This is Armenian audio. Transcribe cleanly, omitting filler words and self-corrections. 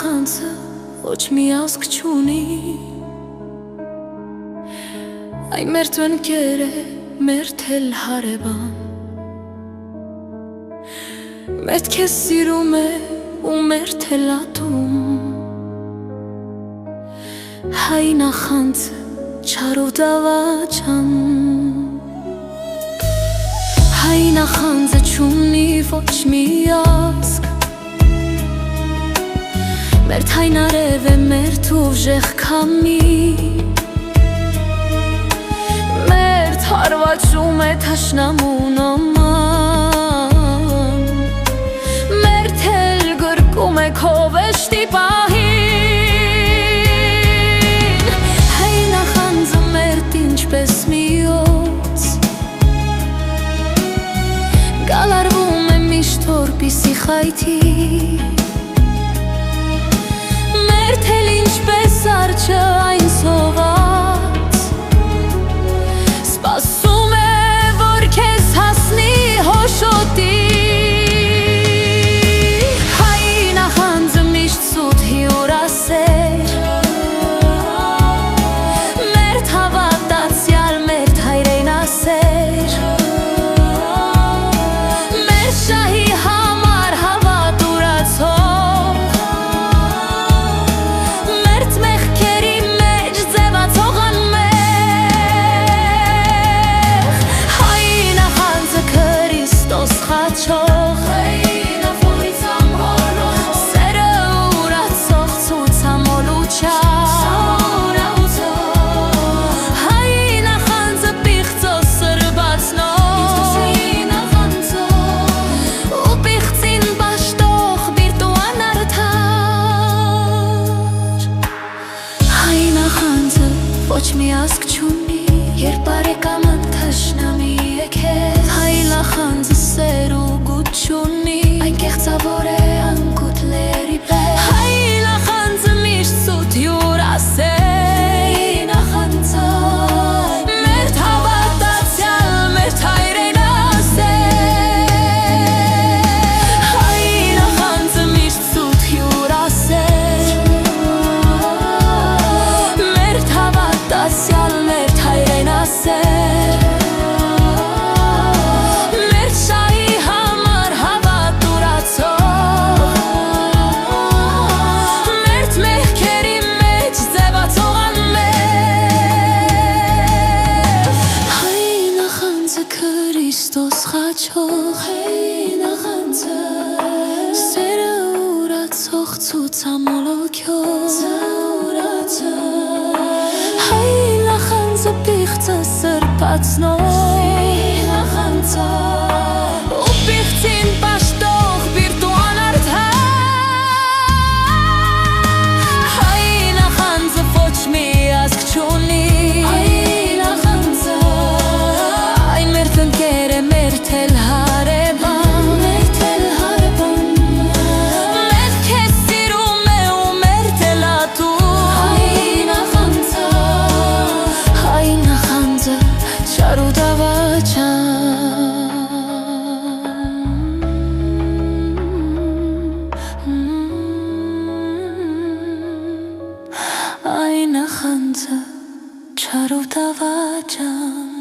նախանձը ոչ մի ազգ չունի, այ մեր ընկեր է, մեր թել հարևան, մեր քեզ սիրում է ու մեր թել ատում, հայ նախանձը չարու դավաճան, հայ նախանձը չունի ոչ մի ազգ, մեր թայն արև է, մեր ուժեղ քամի, մեր հարվածում է թշնամուն աման, մեր թել գրկում է քո վեշտի պահին, հայ նախանձը մերտ ինչպես մի օձ, գալարվում է միշտ որպիսի խայթի, մեր թել ինչպես արջը այն սոված, սպասում է, որ քեզ հասնի հոշոտի, հայ նախանձը միշտ սուտ հյուրասեր, մեր հավատացյալ, մեր հայրենասեր, մեր շահի համար հավատ ուրացող, ոչ մի ազգ չունի, երբ բարեկամը թշնամի է քեզ, հայ նախանձը սեր ու գութ չունի, այն կեղծավոր է անկութ լերի պես, հայ նախանձը միշտ սուտ հյուրասեր, նախանձը մեր հավատացյալ, մեր հայրենասեր, հայ նախանձը միշտ սուտ հյուրասեր, տասյալ մեր հայրենասեր, մեր շահի համար հավատ ուրացող, մեր մեղքերի մեջ ձևացող անմեղ, հայ նախանձը Քրիստոս խաչող, հայ նախանձը սերը ուրացող ցուցամոլոքյով, հայ նախանձը պիղծը սրբացնող, նախանձը ու պիղծին պաշտող բիրտ ու անարդար, հայ նախանձը ոչ մի ազգ չունի, հայ նախանձը այն մեր ընկեր է, մեր թել հարևան, մեր թել հարևան, մեր քեզ սիրում է ու մեր թել ատում, հայ նախանձը չարու դավաճան,